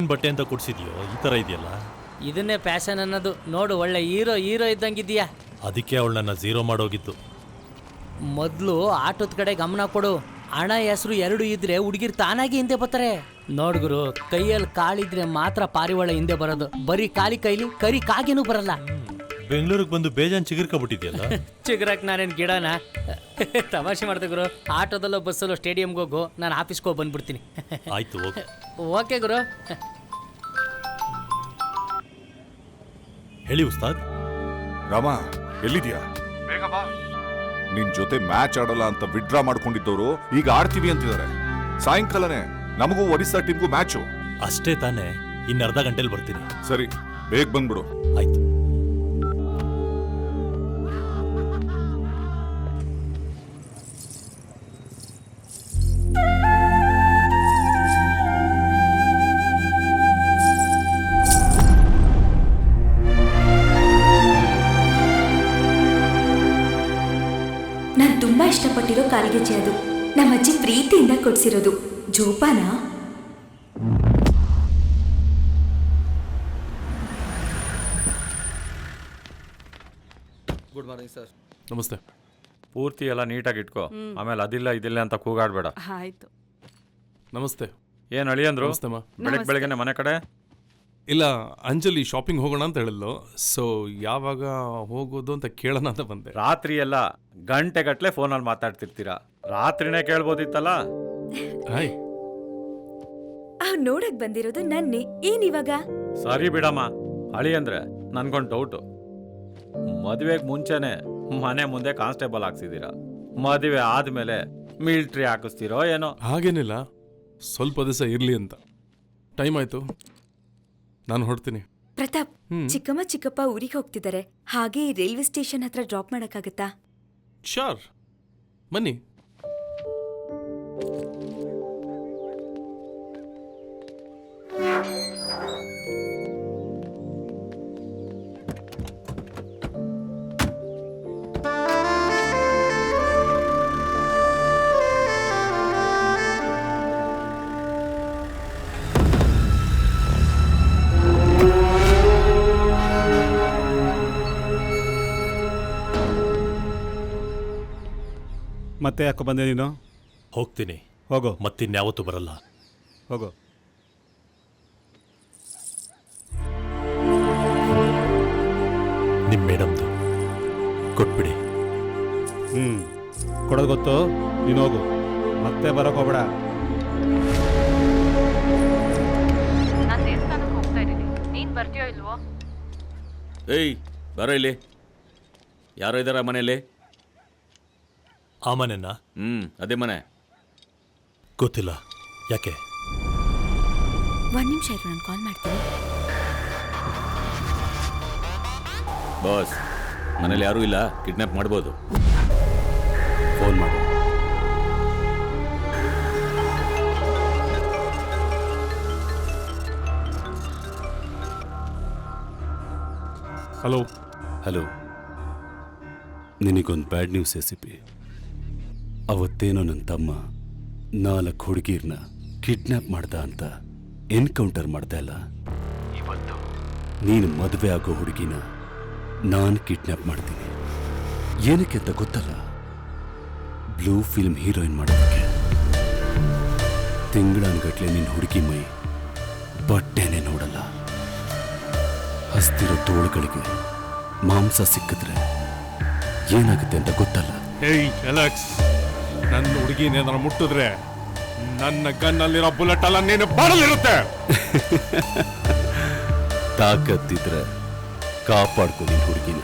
ಬಟ್ಟೆ ಅಂತ ಕೊಡ್ಸಿದ್ಯೋ ಈ ತರ ಇದೆಯಲ್ಲ. ಇದನ್ನೇ ಪ್ಯಾಷನ್ ಅನ್ನೋದು. ನೋಡು, ಒಳ್ಳೆ ಹೀರೋ ಇದ್ದಂಗಿದ್ದೀಯಾ. ಅದಕ್ಕೆ ಅವಳನ್ನ ಝೀರೋ ಮಾಡೋಗಿತ್ತು. ಮೊದಲು ಆಟದ ಕಡೆ ಗಮನ ಕೊಡು. ಹಣ ಹೆಸರು ಎರಡು ಇದ್ರೆ ಹುಡುಗಿರ್ ತಾನಾಗಿ ಹಿಂದೆ ಬರ್ತಾರೆ. ನೋಡ್ಗುರು, ಕೈಯಲ್ಲಿ ಕಾಳಿದ್ರೆ ಮಾತ್ರ ಪಾರಿವಾಳ ಹಿಂದೆ ಬರೋದು. ಬರೀ ಕೈಲಿ ಕರಿ ಕಾಗೇನೂ ಬರಲ್ಲ. ಬೆಂಗಳೂರಿಗೆ ಬಂದು ಬೇಜಾನ್ ಚಿಗುರ್ಕೊಬಿಟ್ಟಿದ್ಯಲ್ಲ. ಚಿಗುರಕ್ ನಾನೇನ್ ಗಿಡನ ತಮಾಷೆ ಮಾಡ್ದೆ ಗುರು. ಆಟೋದಲ್ಲೋ ಬಸ್ಸಲ್ಲೋ ಸ್ಟೇಡಿಯಂಗೆ ಹೋಗು, ನಾನು ಆಫೀಸ್ಗೆ ಹೋಗಿ ಬಂದ್ಬಿಡ್ತೀನಿ. ಆಯ್ತು ಓಕೆ. ಓಕೆ ಗುರು. ಹೇಳಿ ಉಸ್ತಾದ್. ರಾಮ, ಎಲ್ಲಿದ್ಯಾ? ಬೇಗ ಬಾ. ನಿನ್ ಜೊತೆ ಮ್ಯಾಚ್ ಆಡಲ್ಲ ಅಂತ ವಿಡ್ರಾ ಮಾಡ್ಕೊಂಡಿದ್ದವರು ಈಗ ಆಡ್ತೀವಿ ಅಂತಿದ್ದಾರೆ. ಸಾಯಂಕಾಲನೇ ನಮಗೂ ಒಡಿಸ್ಸಾ ಟೀಮ್ಗೂ ಮ್ಯಾಚು. ಅಷ್ಟೇ ತಾನೇ, ಇನ್ನರ್ಧ ಗಂಟೆಲಿ ಬರ್ತೀನಿ. ಸರಿ, ಬೇಗ ಬಂದ್ಬಿಡು. ಆಯ್ತು. ನಾನು ತುಂಬಾ ಇಷ್ಟಪಟ್ಟಿರೋ ಕಾಲ್ಗೆಜ್ಜೆ ಅದು. ನಮ್ಮ ಅಜ್ಜಿ ಪ್ರೀತಿಯಿಂದ ಕೊಡ್ಸಿರೋದು. ಜೋಪಾನ. Good morning sir. ನಮಸ್ತೆ. ಪೂರ್ತಿ ಎಲ್ಲ ನೀಟಾಗಿ ಇಟ್ಕೋ, ಆಮೇಲೆ ಅದಿಲ್ಲ ಇದಿಲ್ಲ ಅಂತ ಕೂಗಾಡ್ಬೇಡ. ಆಯ್ತು. ನಮಸ್ತೆ. ಏನ್ ಅಳಿಯಂದ್ರು ನಮಸ್ತೆಮ್ಮ. ಬೆಳಗ್ಗೆನೆ ಮನೆ ಕಡೆ? ಇಲ್ಲ, ಅಂಜಲಿ ಶಾಪಿಂಗ್ ಹೋಗೋಣ ಅಂತ ಹೇಳಿದ್ಲು. ಸೊ ಯಾವಾಗ ಹೋಗೋದು ಅಂತ ಕೇಳೋಣ ಅಂತ ಬಂದೆ. ರಾತ್ರಿ ಎಲ್ಲ ಗಂಟೆಗಟ್ಲೆ ಫೋನಲ್ಲಿ ಮಾತಾಡ್ತಿರ್ತೀರಾ, ರಾತ್ರಿನೇ ಕೇಳ್ಬೋದಿತ್ತಲ್ಲ. ಹಾಯ್. ನೋಡಕ್ ಬಂದಿರೋದು ನನ್ನೇ. ಏನಿವಾಗ? ಸರಿ ಬಿಡಮ್ಮ. ಅಳಿಯಂದ್ರೆ ನನ್ಗೊಂದು ಡೌಟು. ಮದುವೆಗೆ ಮುಂಚೆನೆ ಮನೆ ಮುಂದೆ ಕಾನ್ಸ್ಟೇಬಲ್ ಹಾಕ್ಸಿದೀರಾ, ಮದುವೆ ಆದ್ಮೇಲೆ ಮಿಲಿಟ್ರಿ ಹಾಕಿಸ್ತೀರೋ ಏನೋ? ಹಾಗೇನಿಲ್ಲ, ಸ್ವಲ್ಪ ದಿವಸ ಇರ್ಲಿ ಅಂತ. ಟೈಮ್ ಆಯ್ತು, ನಾನು ಹೊರಡ್ತೀನಿ. ಪ್ರತಾಪ್, ಚಿಕ್ಕಮ್ಮ ಚಿಕ್ಕಪ್ಪ ಊರಿಗೆ ಹೋಗ್ತಿದ್ದಾರೆ. ಹಾಗೆ ರೈಲ್ವೆ ಸ್ಟೇಷನ್ ಹತ್ರ ಡ್ರಾಪ್ ಮಾಡಕ್ಕಾಗತ್ತಾ? ಶೋರ್, ಬನ್ನಿ. ಮತ್ತೆ ಯಾಕೋ ಬಂದೆ ನೀನು? ಹೋಗ್ತೀನಿ. ಹೋಗೋ. ಮತ್ತಿನ್ಯಾವತ್ತೂ ಬರಲ್ಲ. ಹೋಗೋ. ನಿಮ್ಮ ಮೇಡಮ್ದು ಕೊಟ್ಬಿಡಿ. ಕೊಡೋದು ಗೊತ್ತು, ನೀನು ಹೋಗು. ಮತ್ತೆ ಬರೋಕೆ ಹೋಗ್ಬೇಡ. ನಾನು ದೇವಸ್ಥಾನಕ್ಕೆ ಹೋಗ್ತಾ ಇದ್ದೀನಿ, ನೀನು ಬರ್ತೀಯೋ ಇಲ್ವೋ? ಏಯ್, ಬರೋ ಇಲ್ಲಿ. ಯಾರೋ ಇದ್ದಾರ ಮನೆಯಲ್ಲಿ? ಆ ಮನೆನಾ? ಅದೇ ಮನೆ. ಗೊತ್ತಿಲ್ಲ, ಯಾಕೆ? ಒಂದ್ ನಿಮಿಷ ಇರು, ನಾನು ಕಾಲ್ ಮಾಡ್ತೀನಿ. ಬಾಸ್, ಮನೇಲಿ ಯಾರೂ ಇಲ್ಲ, ಕಿಡ್ನಾಪ್ ಮಾಡ್ಬೋದು. ಫೋನ್ ಮಾಡು. ಹಲೋ. ಹಲೋ, ನಿನಗೊಂದು ಬ್ಯಾಡ್ ನ್ಯೂಸ್ ಎಸಿಪಿ. ಅವತ್ತೇನೋ ನನ್ನ ತಮ್ಮ 4 ಹುಡುಗಿರ್ನ ಕಿಡ್ನ್ಯಾಪ್ ಮಾಡ್ದ ಅಂತ ಎನ್ಕೌಂಟರ್ ಮಾಡ್ದೆ ಅಲ್ಲ, ಇವತ್ತು ನೀನು ಮದುವೆ ಆಗೋ ಹುಡುಗಿನ ನಾನು ಕಿಡ್ನ್ಯಾಪ್ ಮಾಡ್ತೀನಿ. ಏನಕ್ಕೆ ಅಂತ ಗೊತ್ತಲ್ಲ? ಬ್ಲೂ ಫಿಲ್ಮ್ ಹೀರೋಯಿನ್ ಮಾಡೋದಕ್ಕೆ. ತಿಂಗಳನ್ಗಟ್ಲೆ ನಿನ್ನ ಹುಡುಗಿ ಮೈ ಬಟ್ಟೆನೇ ನೋಡಲ್ಲ. ಹಸ್ತಿರೋ ತೋಳುಗಳಿಗೆ ಮಾಂಸ ಸಿಕ್ಕಿದ್ರೆ ಏನಾಗುತ್ತೆ ಅಂತ ಗೊತ್ತಲ್ಲ? ಏಯ್ ಅಲೆಕ್ಸ್, ನನ್ನ ಹುಡುಗಿನೇನಾರ ಮುಟ್ಟಿದ್ರೆ ನನ್ನ ಗನ್ನಲ್ಲಿರೋ ಬುಲೆಟ್ ಅಲ್ಲ ನೀನು ಬಾಡಲಿರುತ್ತೆ. ತಾಕತ್ತಿದ್ರೆ ಕಾಪಾಡ್ಕೊ ನಿನ್ನ ಹುಡುಗಿನ.